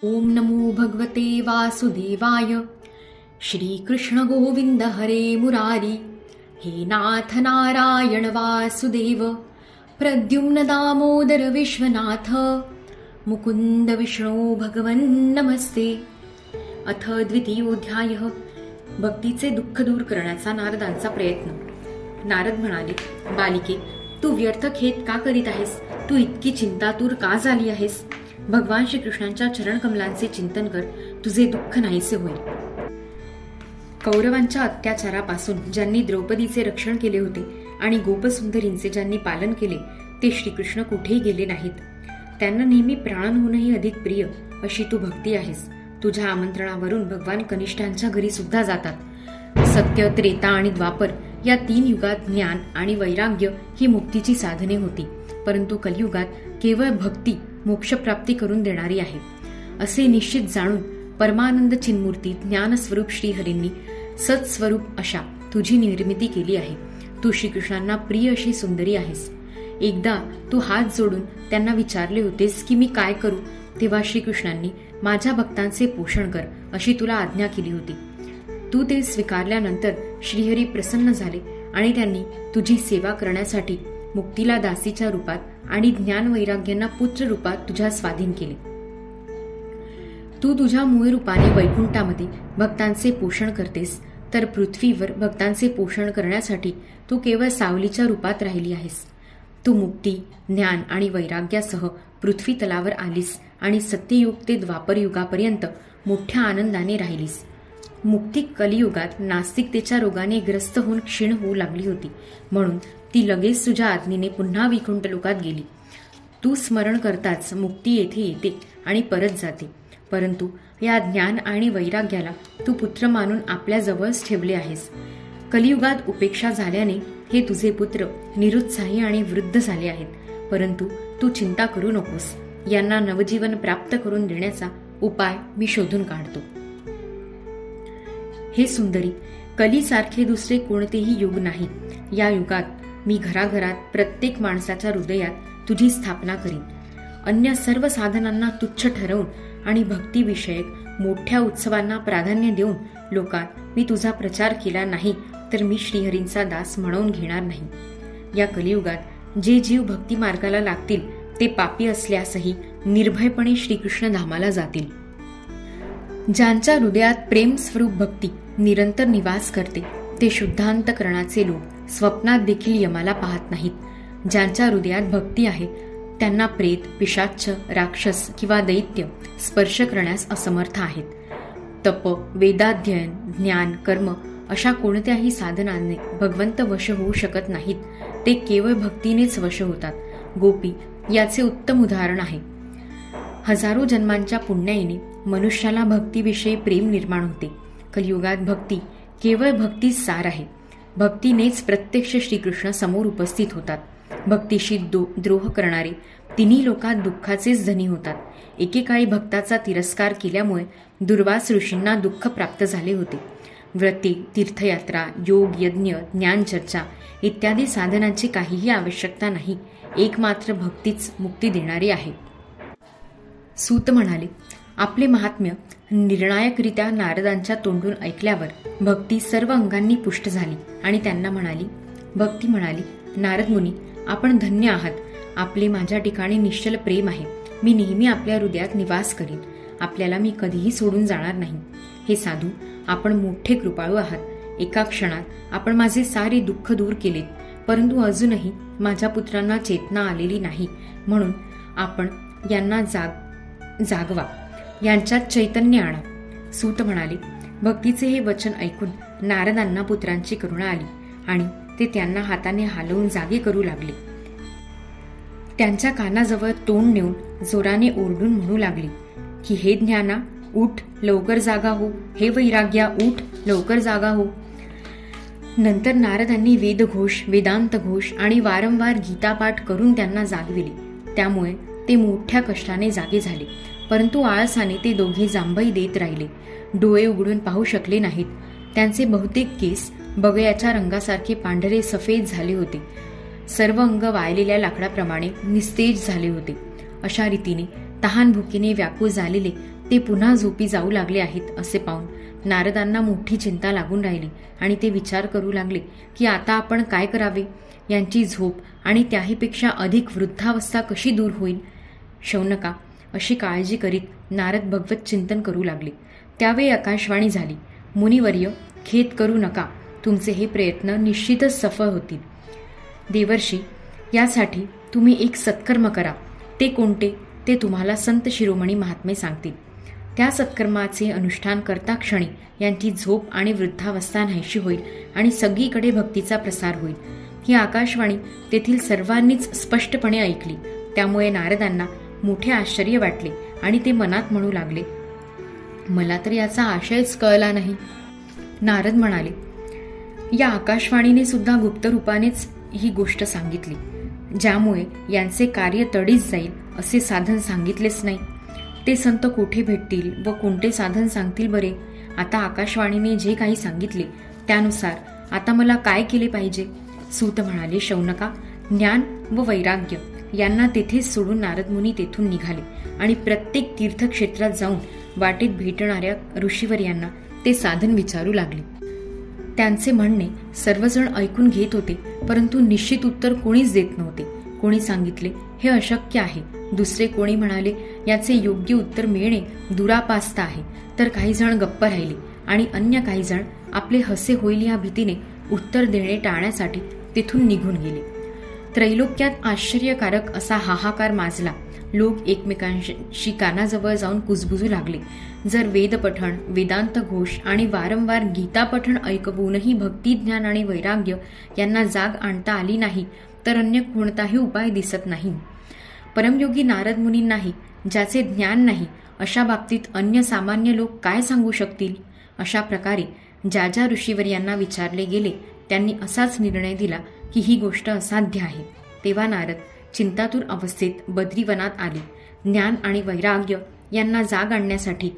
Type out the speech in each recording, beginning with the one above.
ओम नमो भगवते वासुदेवाय. श्रीकृष्ण गोविंद हरे मुरारी. हे नाथ नारायण वासुदेव. प्रद्युम्न दामोदर विश्वनाथ. मुकुंद विष्णू भगवन् नमस्ते. अथ द्वितीयोऽध्यायः. भक्तीचे दुःख दूर करण्याचा नारदांचा प्रयत्न. नारद म्हणाले, बालिके, तू व्यर्थ खेद का करीत आहेस? तू इतकी चिंतातूर का झाली आहेस? भगवान श्रीकृष्णांच्या चरणकमलांचे चिंतन कर, तुझे दुःख नाहीसे होईल. कौरवांच्या अत्याचारापासून ज्यांनी द्रौपदीचे रक्षण केले होते आणि गोपसुंदरींचे ज्यांनी पालन केले, ते श्रीकृष्ण कुठेही गेले नाहीत. त्यांना नेहमी प्राणांहूनही अधिक प्रिय अशी तू भक्ती आहेस. तुझ्या आमंत्रणावरून भगवान कनिष्ठांच्या घरी सुद्धा जातात. सत्य, त्रेता आणि द्वापर या 3 युगात ज्ञान आणि वैराग्य ही मुक्तीची साधने होती, परंतु कलियुगात केवळ भक्ती मोक्षप्राप्ती करून देणारी आहे असे निश्चित जाणून परमानंद चिन्मूर्ती ज्ञानस्वरूप श्रीहरींनी सत्स्वरूप अशा तुझी निर्मिती केली आहे. तू श्रीकृष्णांना प्रिय अशी सुंदरी आहेस. एकदा तू हात जोडून त्यांना विचारले होतेस की मी काय करू, तेव्हा श्रीकृष्णांनी माझ्या भक्तांचे पोषण कर अशी तुला आज्ञा केली होती. तू ते स्वीकारल्यानंतर श्रीहरी प्रसन्न झाले आणि त्यांनी तुझी सेवा करण्यासाठी मुक्तीला दासीच्या रूपात आणि ज्ञान वैराग्यांना पुत्र रूपात तुझ्या स्वाधीन केले. तू तुझ्या मूळ रूपाने वैकुंठामध्ये भक्तांचे पोषण करतेस, तर पृथ्वीवर भक्तांचे पोषण करण्यासाठी तू केवळ सावलीच्या रूपात राहिली आहेस. तू मुक्ती, ज्ञान आणि वैराग्यासह पृथ्वी तलावर आलीस आणि सत्ययुग ते द्वापर युगापर्यंत मोठ्या आनंदाने राहिलीस. मुक्ती कलियुगात नास्तिकतेच्या रोगाने ग्रस्त होऊन क्षीण होऊ लागली होती, म्हणून ती लगेच तुझ्या आज्ञेने पुन्हा वैकुंठ लोकात गेली. तू स्मरण करताच मुक्ती येथे येते आणि परत जाते, परंतु या ज्ञान आणि वैराग्याला तू पुत्र मानून आपल्या जवळच ठेवले आहेस. कलियुगात उपेक्षा झाल्याने हे तुझे पुत्र निरुत्साही आणि वृद्ध झाले आहेत, परंतु तू चिंता करू नकोस. यांना नवजीवन प्राप्त करून देण्याचा उपाय मी शोधून काढतो. हे सुंदरी, कलीसारखे दुसरे कोणतेही युग नाही. या युगात मी घराघरात प्रत्येक माणसाच्या हृदयात तुझी स्थापना करीन. अन्य सर्व साधनांना तुच्छ ठरवून आणि भक्तिविषयक मोठ्या उत्सवांना प्राधान्य देऊन लोकात मी तुझा प्रचार केला नाही तर मी श्रीहरींचा दास म्हणून घेणार नाही. या कलियुगात जे जीव भक्ती मार्गाला लागतील ते पापी असल्यासही निर्भयपणे श्रीकृष्ण धामाला जातील. ज्यांच्या हृदयात प्रेम स्वरूप भक्ती निरंतर निवास करते ते शुद्धांतकरणाचे लोक स्वप्नात देखील यमाला पाहत नाहीत. ज्यांच्या हृदयात भक्ती आहे त्यांना प्रेत, पिशाच्च, राक्षस किंवा दैत्य स्पर्श करण्यास असमर्थ आहेत. तप, वेदाध्ययन, ज्ञान, कर्म अशा कोणत्याही साधनांनी भगवंत वश होऊ शकत नाहीत. ते केवळ भक्तीनेच वश होतात. गोपी याचे उत्तम उदाहरण आहे. हजारो जन्मांच्या पुण्याईने मनुष्याला भक्तीविषयी प्रेम निर्माण होते. कलियुगात भक्ती केवळ भक्तीच सार आहे. भक्तीनेच प्रत्यक्ष श्रीकृष्ण समोर उपस्थित होतात. भक्तीशी द्रोह करणारे तिन्ही लोकात दुःखाचेच धनी होतात. एकेकाळी भक्ताचा तिरस्कार केल्यामुळे दुर्वास ऋषींना दुःख प्राप्त झाले होते. व्रते, तीर्थयात्रा, योग, यज्ञ, ज्ञानचर्चा इत्यादी साधनांची काहीही आवश्यकता नाही. एकमात्र भक्तीच मुक्ती देणारी आहे. सूत म्हणाले, आपले महात्म्य निर्णायकरित्या नारदांच्या तोंडून ऐकल्यावर भक्ती सर्व अंगांनी पुष्ट झाली आणि त्यांना म्हणाली. भक्ती म्हणाली, नारद मुनी, आपण धन्य आहात. आपले माझ्या ठिकाणी निश्चल प्रेम आहे. मी नेहमी आपल्या हृदयात निवास करीन. आपल्याला मी कधीही सोडून जाणार नाही. हे साधू, आपण मोठे कृपाळू आहात. एका क्षणात आपण माझे सारे दुःख दूर केलेत, परंतु अजूनही माझ्या पुत्रांना चेतना आलेली नाही, म्हणून आपण यांना जागवा, यांच्यात चैतन्य आणा. सूत म्हणाले, भक्तीचे हे वचन ऐकून नारदांना पुत्रांची करुणा आली आणि ते त्यांना हाताने हलवून जागे करू लागले. त्यांच्या कानाजवळ तोंड नेऊन जोराने ओरडून म्हणू लागले की हे ज्ञाना, उठ, लवकर जागा हो. हे वैराग्या, उठ, लवकर जागा हो. नंतर नारदांनी वेदघोष, वेदांत घोष आणि वारंवार गीतापाठ करून त्यांना जागविले. त्यामुळे ते मोठ्या कष्टाने जागे झाले, परंतु आळसाने ते दोघे जांभई देत राहिले. डोळे उघडून पाहू शकले नाहीत. त्यांचे बहुतेक केस बगळ्याच्या रंगासारखे पांढरे सफेद झाले होते. सर्व अंग वाळलेल्या लाकडाप्रमाणे निस्तेज झाले होते. अशा रीतीने तहान भुकीने व्याकुळ झालेले ते पुन्हा झोपी जाऊ लागले आहेत असे पाहून नारदांना मोठी चिंता लागून राहिली आणि ते विचार करू लागले की आता आपण काय करावे, यांची झोप आणि त्याहीपेक्षा अधिक वृद्धावस्था कशी दूर होईल. शौनका, अशी काळजी करीत नारद भगवत चिंतन करू लागले. त्यावेळी आकाशवाणी झाली, मुनिवर्य, खेद करू नका, तुमचे हे प्रयत्न निश्चितच सफळ होतील. देवर्षी, यासाठी तुम्ही एक सत्कर्म करा. ते कोणते ते तुम्हाला संत शिरोमणी महात्मे सांगतील. त्या सत्कर्माचे अनुष्ठान करता क्षणी यांची झोप आणि वृद्धावस्था नाहीशी होईल आणि सगळीकडे भक्तीचा प्रसार होईल. ही आकाशवाणी तेथील सर्वांनीच स्पष्टपणे ऐकली. त्यामुळे नारदांना मोठे आश्चर्य वाटले आणि ते मनात म्हणू लागले, मला तर याचा आशयच कळला नाही. नारद म्हणाले, या आकाशवाणीने सुद्धा गुप्त रूपानेच ही गोष्ट सांगितली. ज्यामुळे यांचे कार्य तडीच जाईल असे साधन सांगितलेच नाही. ते संत कोठे भेटतील व कोणते साधन सांगतील बरे. आता आकाशवाणीने जे काही सांगितले त्यानुसार आता मला काय केले पाहिजे. सूत म्हणाले, शौनका, ज्ञान व वैराग्य यांना तेथेच सोडून नारद मुनी तेथून निघाले आणि प्रत्येक तीर्थक्षेत्रात जाऊन वाटेत भेटणाऱ्या ऋषीवर्यांना ते साधन विचारू लागले. त्यांचे म्हणणे सर्वजण ऐकून घेत होते, परंतु निश्चित उत्तर कोणीच देत नव्हते. कोणी सांगितले, हे अशक्य आहे. दुसरे कोणी म्हणाले, याचे योग्य उत्तर मिळणे दुरापास्त आहे. तर काही जण गप्प राहिले आणि अन्य काही जण आपले हसे होईल या भीतीने उत्तर देणे टाळण्यासाठी तेथून निघून गेले. त्रैलोक्यात आश्चर्यकारक असा हाहाकार माजला. लोक एकमेकांशी कानाजवळ जाऊन कुजबुजू लागले. जर वेदपठण, वेदांत घोष आणि वारंवार गीतापठण ऐकवूनही भक्ती, ज्ञान आणि वैराग्य यांना जाग आणता आली नाही तर अन्य कोणताही उपाय दिसत नाही. परमयोगी नारद मुनींनाही ज्याचे ज्ञान नाही अशा बाबतीत अन्य सामान्य लोक काय सांगू शकतील. अशा प्रकारे ज्या ज्या ऋषीवर्यांना विचारले गेले त्यांनी असाच निर्णय दिला की ही गोष्ट असाध्य आहे. तेव्हा नारद चिंतातूर अवस्थेत बद्रीवनात आले. ज्ञान आणि वैराग्य यांना जाग आणण्यासाठी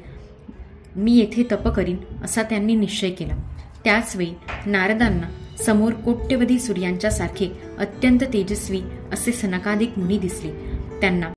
मी येथे तप करीन असा त्यांनी निश्चय केला. त्याचवेळी नारदांना समोर कोट्यवधी सूर्यांच्या सारखे अत्यंत तेजस्वी असे सनकादिक मुनी दिसले. त्यांना